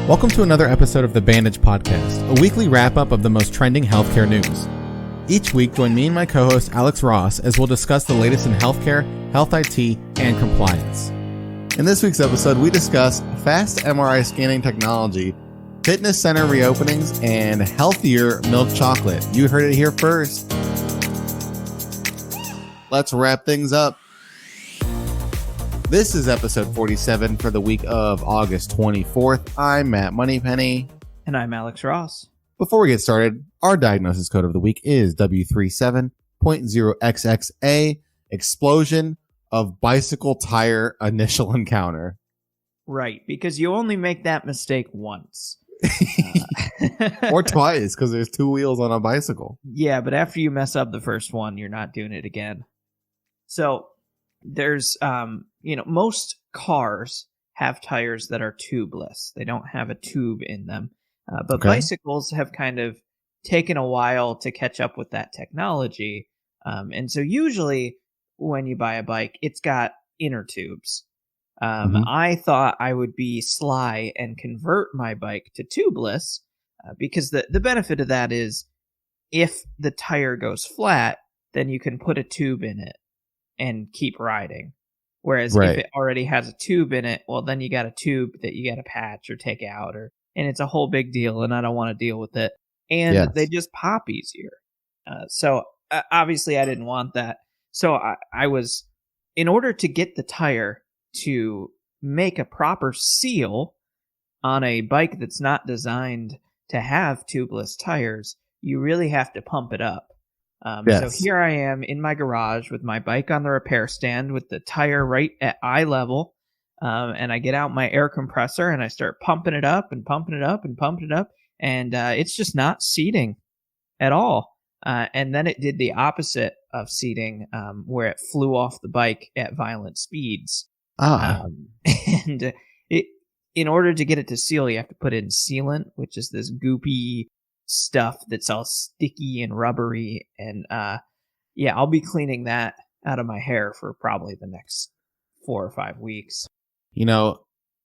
Welcome to another episode of the Bandage Podcast, a weekly wrap-up of the most trending healthcare news. Each week, join me and my co-host Alex Ross as we'll discuss the latest in healthcare, health IT, and compliance. In this week's episode, we discuss fast MRI scanning technology, fitness center reopenings, and healthier milk chocolate. You heard it here first. Let's wrap things up. This is episode 47 for the week of August 24th. I'm Matt Moneypenny. And I'm Alex Ross. Before we get started, our diagnosis code of the week is W37.0XXA, explosion of bicycle tire initial encounter. Right, because you only make that mistake once. Or twice, because there's two wheels on a bicycle. Yeah, but after you mess up the first one, you're not doing it again. So there's, most cars have tires that are tubeless. They don't have a tube in them. But bicycles have kind of taken a while to catch up with that technology. And so usually when you buy a bike, it's got inner tubes. I thought I would be sly and convert my bike to tubeless because the benefit of that is if the tire goes flat, then you can put a tube in it and keep riding. Whereas if it already has a tube in it, well, then you got a tube that you got to patch or take out, and it's a whole big deal, and I don't want to deal with it. And they just pop easier. So obviously I didn't want that. So I was, in order to get the tire to make a proper seal on a bike that's not designed to have tubeless tires, you really have to pump it up. So here I am in my garage with my bike on the repair stand with the tire right at eye level. And I get out my air compressor and I start pumping it up and pumping it up and pumping it up. And it's just not seating at all. And then it did the opposite of seating, where it flew off the bike at violent speeds. And in order to get it to seal, you have to put in sealant, which is this goopy stuff that's all sticky and rubbery. And I'll be cleaning that out of my hair for probably the next 4 or 5 weeks.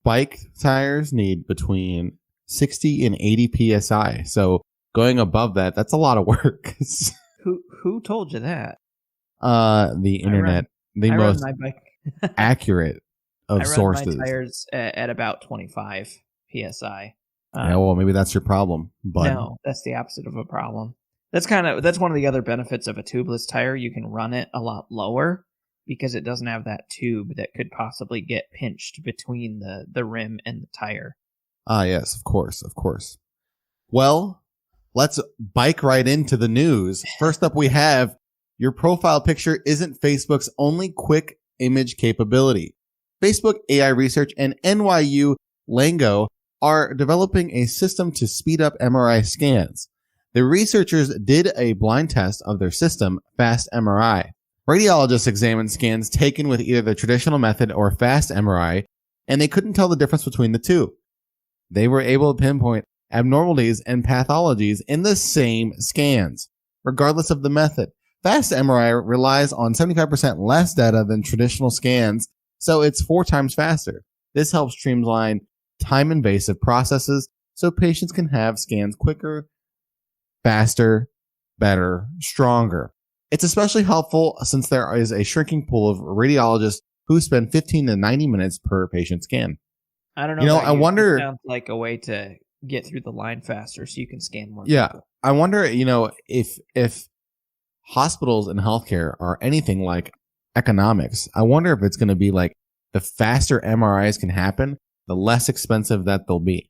Bike tires need between 60 and 80 psi. So going above that, that's a lot of work. Who told you that? The internet, the most my bike. accurate of sources. I run my tires at about 25 psi. Maybe that's your problem. But no, that's the opposite of a problem. That's one of the other benefits of a tubeless tire. You can run it a lot lower because it doesn't have that tube that could possibly get pinched between the rim and the tire. Yes, of course. Well, let's bike right into the news. First up, we have your profile picture isn't Facebook's only quick image capability. Facebook AI Research and NYU Langone are developing a system to speed up MRI scans. The researchers did a blind test of their system, Fast MRI. Radiologists examined scans taken with either the traditional method or Fast MRI, and they couldn't tell the difference between the two. They were able to pinpoint abnormalities and pathologies in the same scans, regardless of the method. Fast MRI relies on 75% less data than traditional scans, so it's 4 times faster. This helps streamline time-invasive processes so patients can have scans quicker, faster, better, stronger. It's especially helpful since there is a shrinking pool of radiologists who spend 15 to 90 minutes per patient scan. I don't know. I wonder. It sounds like a way to get through the line faster so you can scan more. Yeah. people. I wonder, if hospitals and healthcare are anything like economics, I wonder if it's going to be like the faster MRIs can happen, the less expensive that they'll be.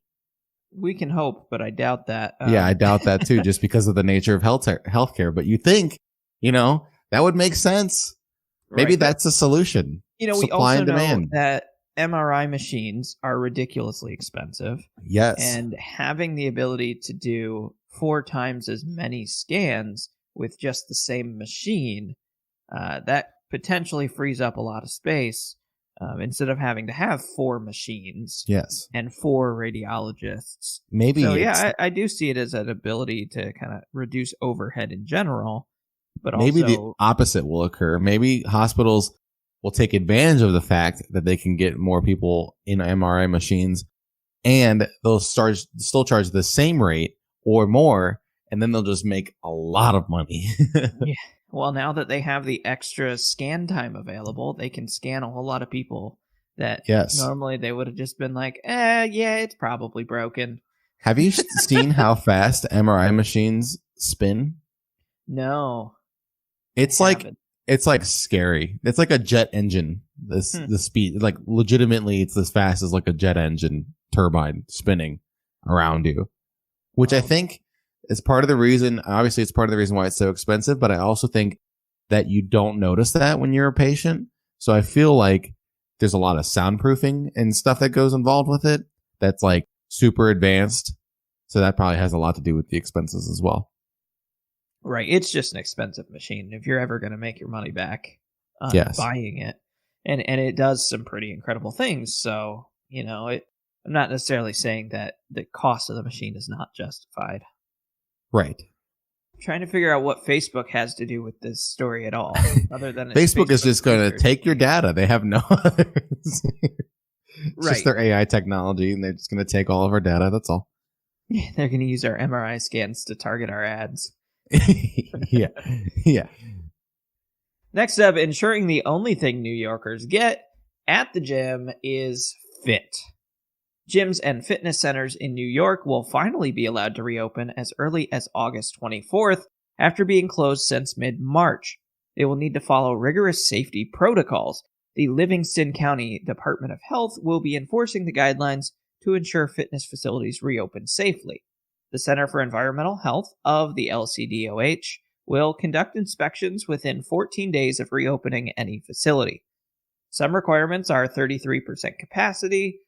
We can hope, but I doubt that. I doubt that too, just because of the nature of healthcare. But you think, that would make sense. Maybe that's a solution. We Supply also and demand. know that MRI machines are ridiculously expensive. Yes. And having the ability to do 4 times as many scans with just the same machine, that potentially frees up a lot of space. Instead of having to have 4 machines and 4 radiologists. Maybe. So, I do see it as an ability to kind of reduce overhead in general. But maybe also, the opposite will occur. Maybe hospitals will take advantage of the fact that they can get more people in MRI machines and they'll still charge the same rate or more, and then they'll just make a lot of money. Yeah. Well, now that they have the extra scan time available, they can scan a whole lot of people that Yes. normally they would have just been like, yeah, it's probably broken. Have you seen how fast MRI machines spin? No. It's like scary. It's like a jet engine. The speed, like legitimately, it's as fast as like a jet engine turbine spinning around you, which I think is part of the reason. Obviously, it's part of the reason why it's so expensive. But I also think that you don't notice that when you're a patient. So I feel like there's a lot of soundproofing and stuff that goes involved with it. That's like super advanced. So that probably has a lot to do with the expenses as well. Right. It's just an expensive machine. If you're ever going to make your money back buying it, and it does some pretty incredible things. So, I'm not necessarily saying that the cost of the machine is not justified. Right. I'm trying to figure out what Facebook has to do with this story at all, other than Facebook is just going to take your data. They have no other. It's Right. just their AI technology, and they're just going to take all of our data. That's all. They're going to use our MRI scans to target our ads. Yeah. Next up, ensuring the only thing New Yorkers get at the gym is fit. Gyms and fitness centers in New York will finally be allowed to reopen as early as August 24th after being closed since mid-March. They will need to follow rigorous safety protocols. The Livingston County Department of Health will be enforcing the guidelines to ensure fitness facilities reopen safely. The Center for Environmental Health of the LCDOH will conduct inspections within 14 days of reopening any facility. Some requirements are 33% capacity,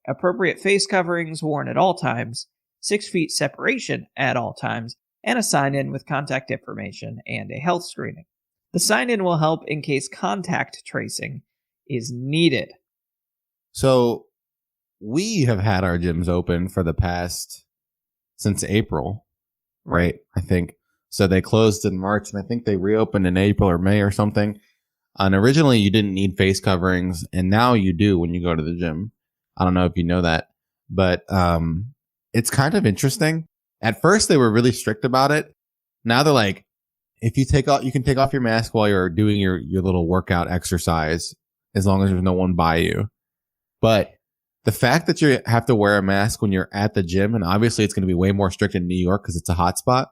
appropriate face coverings worn at all times, 6 feet separation at all times, and a sign-in with contact information and a health screening. The sign-in will help in case contact tracing is needed. So we have had our gyms open for the past since April, right? I think. So they closed in March, and I think they reopened in April or May or something. And originally you didn't need face coverings, and now you do when you go to the gym. I don't know if you know that, but it's kind of interesting. At first they were really strict about it. Now they're like, if you can take off your mask while you're doing your little workout exercise, as long as there's no one by you. But the fact that you have to wear a mask when you're at the gym, and obviously it's going to be way more strict in New York because it's a hot spot,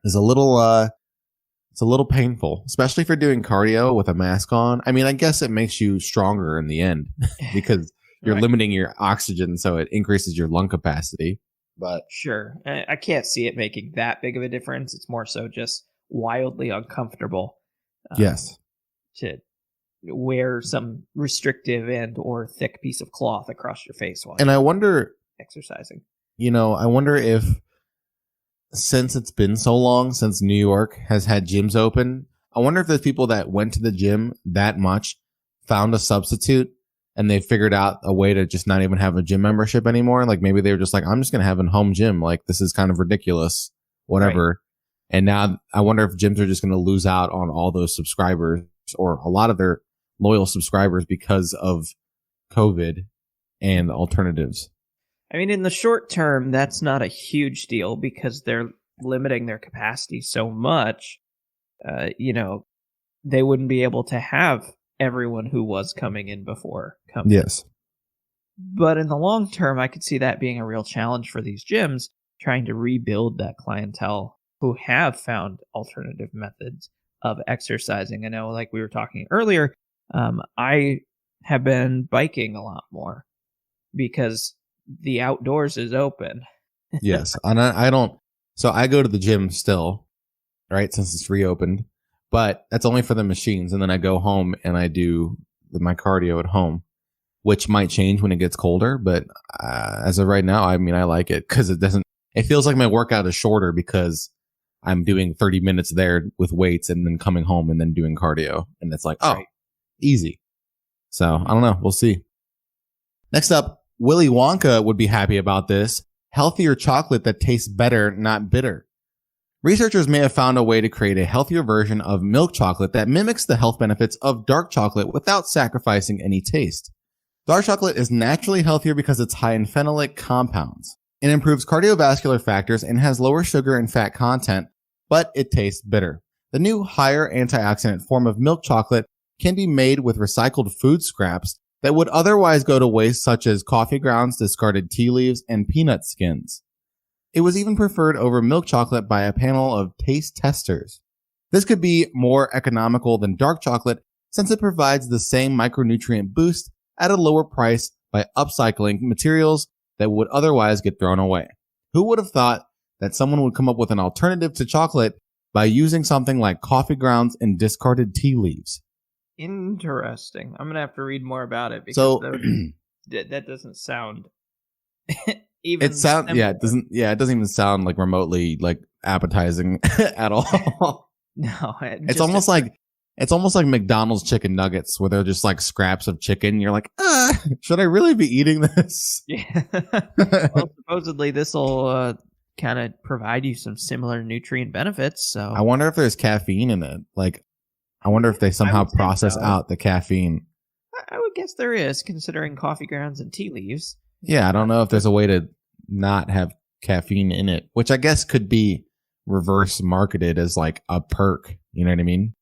is a little painful, especially for doing cardio with a mask on. I mean, I guess it makes you stronger in the end because you're limiting your oxygen, so it increases your lung capacity. But sure, I can't see it making that big of a difference. It's more so just wildly uncomfortable. Yes. To wear some restrictive and or thick piece of cloth across your face while I wonder, exercising. I wonder if, since it's been so long since New York has had gyms open, I wonder if there's people that went to the gym that much, found a substitute, and they figured out a way to just not even have a gym membership anymore. Like maybe they were just like, I'm just going to have a home gym. Like this is kind of ridiculous, whatever. Right. And now I wonder if gyms are just going to lose out on all those subscribers or a lot of their loyal subscribers because of COVID and alternatives. I mean, in the short term, that's not a huge deal because they're limiting their capacity so much. They wouldn't be able to have everyone who was coming in before come. Yes. But in the long term, I could see that being a real challenge for these gyms, trying to rebuild that clientele who have found alternative methods of exercising. I know, like we were talking earlier, I have been biking a lot more because the outdoors is open. Yes. And I don't, so I go to the gym still, right? Since it's reopened, but that's only for the machines. And then I go home and I do my cardio at home, which might change when it gets colder. But as of right now, I mean, I like it because it feels like my workout is shorter because I'm doing 30 minutes there with weights and then coming home and then doing cardio. And it's like, easy. So I don't know. We'll see. Next up, Willy Wonka would be happy about this. Healthier chocolate that tastes better, not bitter. Researchers may have found a way to create a healthier version of milk chocolate that mimics the health benefits of dark chocolate without sacrificing any taste. Dark chocolate is naturally healthier because it's high in phenolic compounds. It improves cardiovascular factors and has lower sugar and fat content, but it tastes bitter. The new higher antioxidant form of milk chocolate can be made with recycled food scraps that would otherwise go to waste, such as coffee grounds, discarded tea leaves, and peanut skins. It was even preferred over milk chocolate by a panel of taste testers. This could be more economical than dark chocolate since it provides the same micronutrient boost at a lower price by upcycling materials that would otherwise get thrown away. Who would have thought that someone would come up with an alternative to chocolate by using something like coffee grounds and discarded tea leaves? Interesting. I'm gonna have to read more about it because So that doesn't sound even. it sounds it doesn't even sound like remotely like appetizing at all. No, It's almost like McDonald's chicken nuggets where they're just like scraps of chicken. You're like, should I really be eating this? Yeah. Well, supposedly this will kind of provide you some similar nutrient benefits. So I wonder if there's caffeine in it. Like, I wonder if they somehow process out the caffeine. I would guess there is, considering coffee grounds and tea leaves. Yeah, I don't know if there's a way to not have caffeine in it, which I guess could be reverse marketed as like a perk. You know what I mean?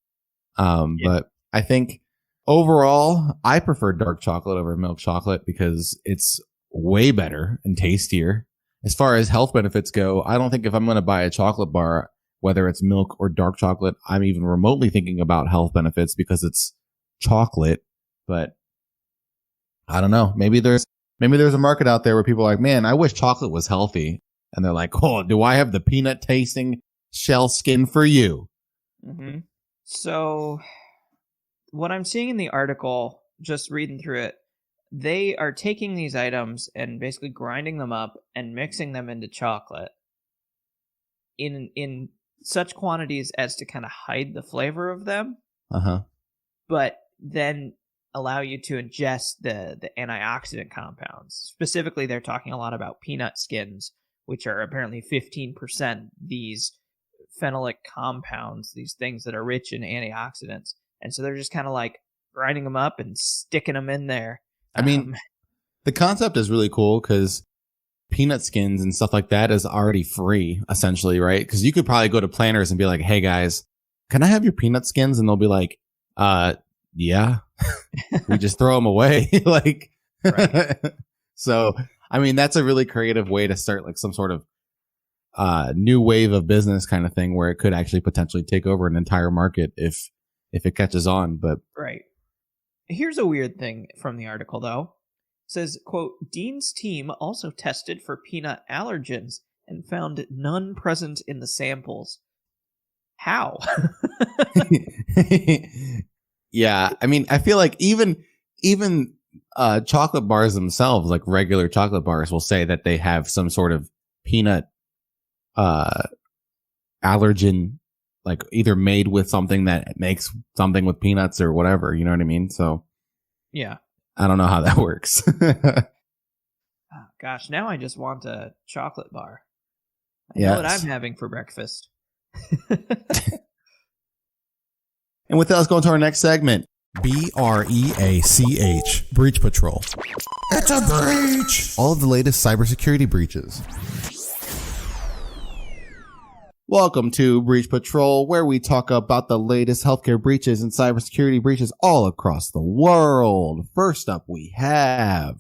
Yeah. But I think overall, I prefer dark chocolate over milk chocolate because it's way better and tastier. As far as health benefits go, I don't think if I'm going to buy a chocolate bar, whether it's milk or dark chocolate, I'm even remotely thinking about health benefits because it's chocolate. But I don't know. Maybe there's a market out there where people are like, man, I wish chocolate was healthy. And they're like, oh, do I have the peanut tasting shell skin for you? Mm-hmm. So what I'm seeing in the article, just reading through it, they are taking these items and basically grinding them up and mixing them into chocolate in such quantities as to kind of hide the flavor of them. But then allow you to ingest the antioxidant compounds. Specifically, they're talking a lot about peanut skins, which are apparently 15% these phenolic compounds, these things that are rich in antioxidants. And so they're just kind of like grinding them up and sticking them in there. I mean, the concept is really cool because peanut skins and stuff like that is already free, essentially, right? Because you could probably go to Planters and be like, hey, guys, can I have your peanut skins? And they'll be like, yeah, we just throw them away. Like, so, I mean, that's a really creative way to start like some sort of new wave of business kind of thing where it could actually potentially take over an entire market if it catches on. But right. Here's a weird thing from the article, though. It says, quote, Dean's team also tested for peanut allergens and found none present in the samples. How? Yeah, I mean, I feel like even chocolate bars themselves, like regular chocolate bars, will say that they have some sort of peanut allergen, like either made with something that makes something with peanuts or whatever, you know what I mean? So yeah, I don't know how that works. Oh, gosh, now I just want a chocolate bar. I know what I'm having for breakfast. And with that, let's go into our next segment. BREACH, Breach Patrol. It's a breach! All of the latest cybersecurity breaches. Welcome to Breach Patrol, where we talk about the latest healthcare breaches and cybersecurity breaches all across the world. First up, we have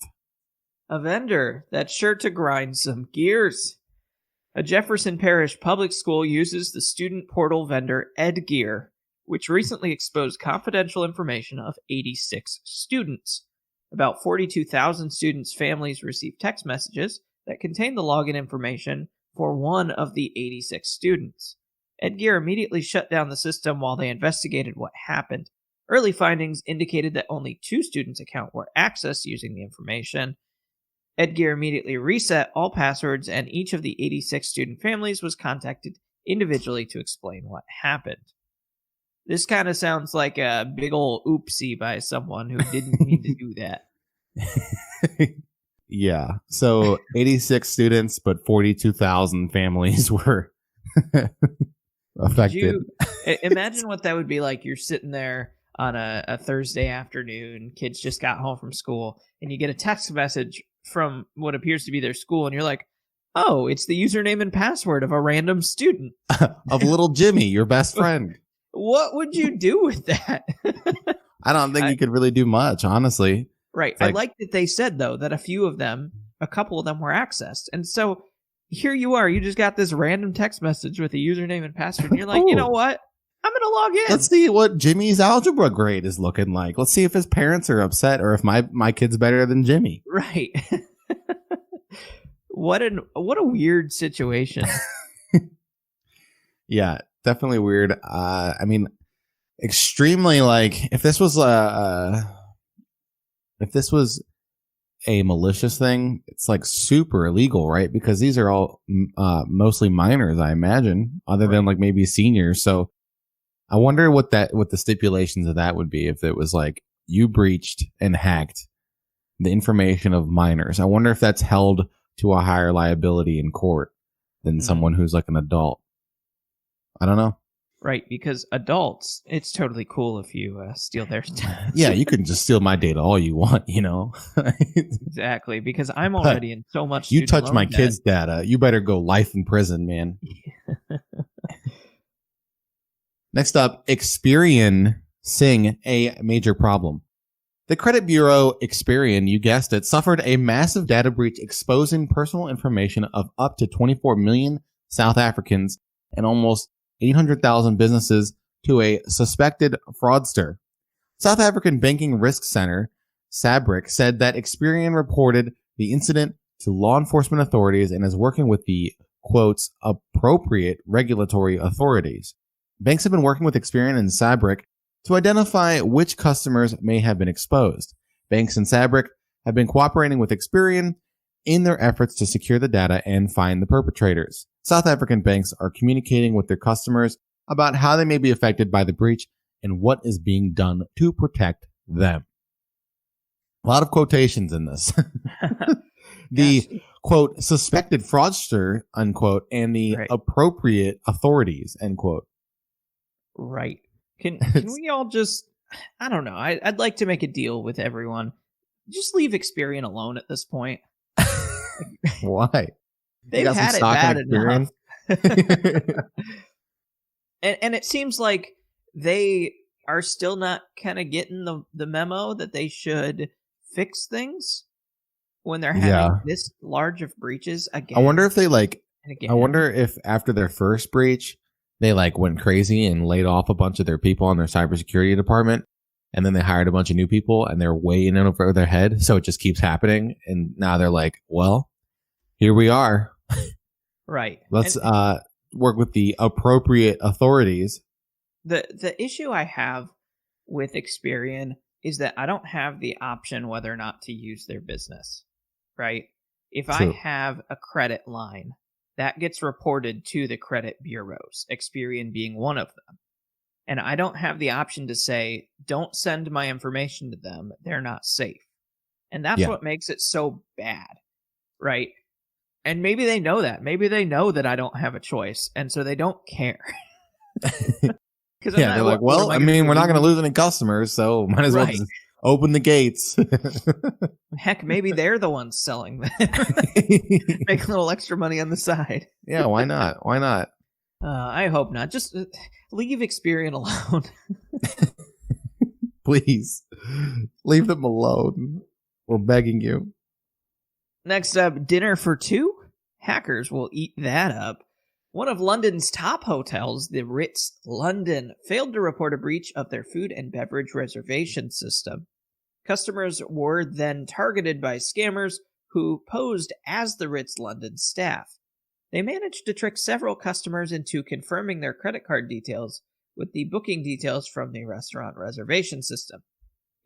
a vendor that's sure to grind some gears. A Jefferson Parish public school uses the student portal vendor EdGear, which recently exposed confidential information of 86 students. About 42,000 students' families received text messages that contained the login information for one of the 86 students. EdGear immediately shut down the system while they investigated what happened. Early findings indicated that only 2 students' accounts were accessed using the information. EdGear immediately reset all passwords, and each of the 86 student families was contacted individually to explain what happened. This kind of sounds like a big ol' oopsie by someone who didn't mean to do that. Yeah. So 86 students, but 42,000 families were affected. Imagine what that would be like. You're sitting there on a Thursday afternoon. Kids just got home from school, and you get a text message from what appears to be their school, and you're like, oh, it's the username and password of a random student. Of little Jimmy, your best friend. What would you do with that? I don't think you could really do much, honestly. Right. I like that they said, though, that a couple of them were accessed. And so here you are. You just got this random text message with a username and password. And you're like, you know what? I'm going to log in. Let's see what Jimmy's algebra grade is looking like. Let's see if his parents are upset or if my kid's better than Jimmy. Right. What a weird situation. Yeah, definitely weird. I mean, extremely if this was a malicious thing, it's like super illegal, right? Because these are all mostly minors, I imagine, other than like maybe seniors. So I wonder what the stipulations of that would be if it was like you breached and hacked the information of minors. I wonder if that's held to a higher liability in court than someone who's like an adult. I don't know. Right, because adults, it's totally cool if you steal their stuff. Yeah, you can just steal my data all you want, you know. Exactly, because I'm already in so much. You touch my kids' data, you better go life in prison, man. Next up, experiencing a major problem. The credit bureau Experian, you guessed it, suffered a massive data breach exposing personal information of up to 24 million South Africans and almost 800,000 businesses to a suspected fraudster. South African Banking Risk Center, SABRIC, said that Experian reported the incident to law enforcement authorities and is working with the, quotes, appropriate regulatory authorities. Banks have been working with Experian and SABRIC to identify which customers may have been exposed. Banks and SABRIC have been cooperating with Experian in their efforts to secure the data and find the perpetrators. South African banks are communicating with their customers about how they may be affected by the breach and what is being done to protect them. A lot of quotations in this. The, quote, suspected fraudster, unquote, and the appropriate authorities, end quote. Right. Can we all just, I don't know, I'd like to make a deal with everyone. Just leave Experian alone at this point. Why? They've had it bad enough. And it seems like they are still not kind of getting the memo that they should fix things when they're having this large of breaches again. I wonder if they I wonder if after their first breach, they went crazy and laid off a bunch of their people on their cybersecurity department. And then they hired a bunch of new people and they're way in over their head. So it just keeps happening. And now they're like, well, here we are. Right. Let's work with the appropriate authorities. The issue I have with Experian is that I don't have the option whether or not to use their business. Right. If I have a credit line, that gets reported to the credit bureaus, Experian being one of them. And I don't have the option to say, don't send my information to them. They're not safe. And that's what makes it so bad, right? And maybe they know that. Maybe they know that I don't have a choice. And so they don't care. They're like, well, I mean, we're not going to lose any customers, so might as well just open the gates. Heck, maybe they're the ones selling them. Make a little extra money on the side. Yeah, why not? Why not? I hope not. Just leave Experian alone. Please. Leave them alone. We're begging you. Next up, dinner for two? Hackers will eat that up. One of London's top hotels, the Ritz London, failed to report a breach of their food and beverage reservation system. Customers were then targeted by scammers who posed as the Ritz London staff. They managed to trick several customers into confirming their credit card details with the booking details from the restaurant reservation system.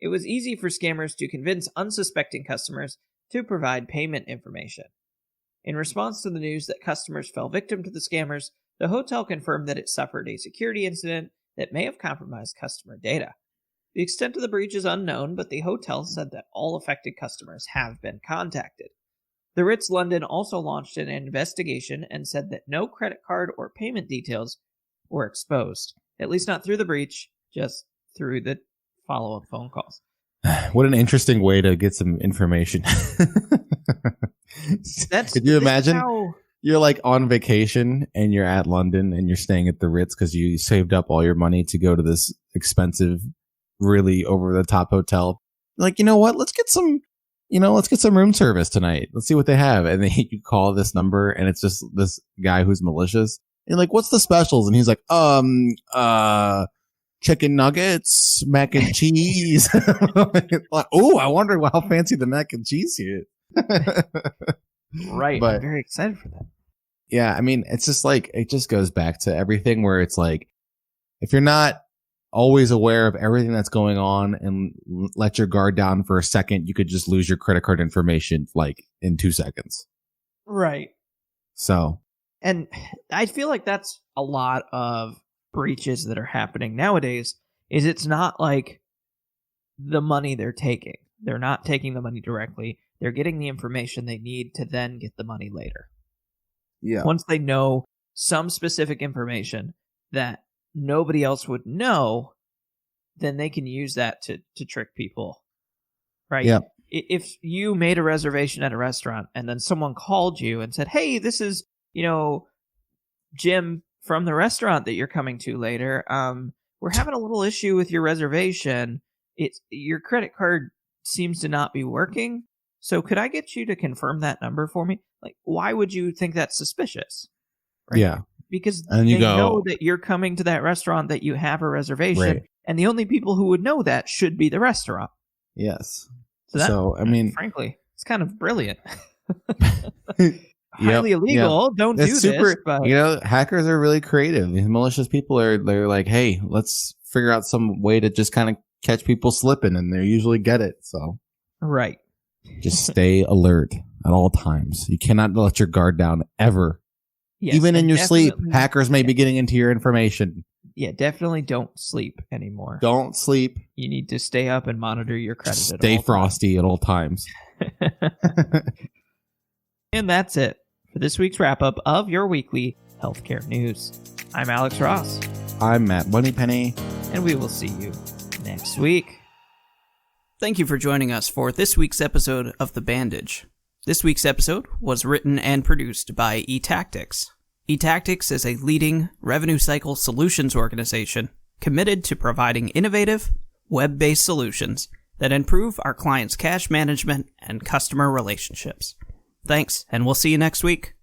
It was easy for scammers to convince unsuspecting customers to provide payment information. In response to the news that customers fell victim to the scammers, the hotel confirmed that it suffered a security incident that may have compromised customer data. The extent of the breach is unknown, but the hotel said that all affected customers have been contacted. The Ritz London also launched an investigation and said that no credit card or payment details were exposed, at least not through the breach, just through the follow-up phone calls. What an interesting way to get some information. Could you imagine? You're like on vacation and you're at London and you're staying at the Ritz because you saved up all your money to go to this expensive, really over the top hotel. Like, you know what? Let's get some room service tonight. Let's see what they have. And then you call this number and it's just this guy who's malicious. And you're like, what's the specials? And he's like, chicken nuggets, mac and cheese. Like, oh, I wonder how fancy the mac and cheese here is. Right. But, I'm very excited for that. Yeah. I mean, it's just like, it just goes back to everything where it's like, if you're not always aware of everything that's going on and let your guard down for a second, you could just lose your credit card information like in 2 seconds. Right. So. And I feel like that's a lot of breaches that are happening nowadays. Is it's not like the money they're taking. They're not taking the money directly. They're getting the information they need to then get the money later. Yeah. Once they know some specific information that nobody else would know, then they can use that to trick people. Right? Yeah. If you made a reservation at a restaurant and then someone called you and said, hey, this is, Jim from the restaurant that you're coming to later. We're having a little issue with your reservation. Your credit card seems to not be working. So could I get you to confirm that number for me? Like, why would you think that's suspicious? Right? Yeah. Because and they know that you're coming to that restaurant, that you have a reservation, right. And the only people who would know that should be the restaurant. Yes. So I mean, frankly, it's kind of brilliant. Yep, highly illegal. Yep. Don't That's do super, this. But hackers are really creative. These malicious people they're like, hey, let's figure out some way to just kind of catch people slipping, and they usually get it. So right. Just stay alert at all times. You cannot let your guard down ever. Yes, even in your sleep, hackers may be getting into your information. Yeah, definitely don't sleep anymore. Don't sleep. You need to stay up and monitor your credit. Stay frosty at all times. And that's it for this week's wrap-up of your weekly healthcare news. I'm Alex Ross. I'm Matt Moneypenny. And we will see you next week. Thank you for joining us for this week's episode of The Bandage. This week's episode was written and produced by eTactics. eTactics is a leading revenue cycle solutions organization committed to providing innovative, web-based solutions that improve our clients' cash management and customer relationships. Thanks, and we'll see you next week.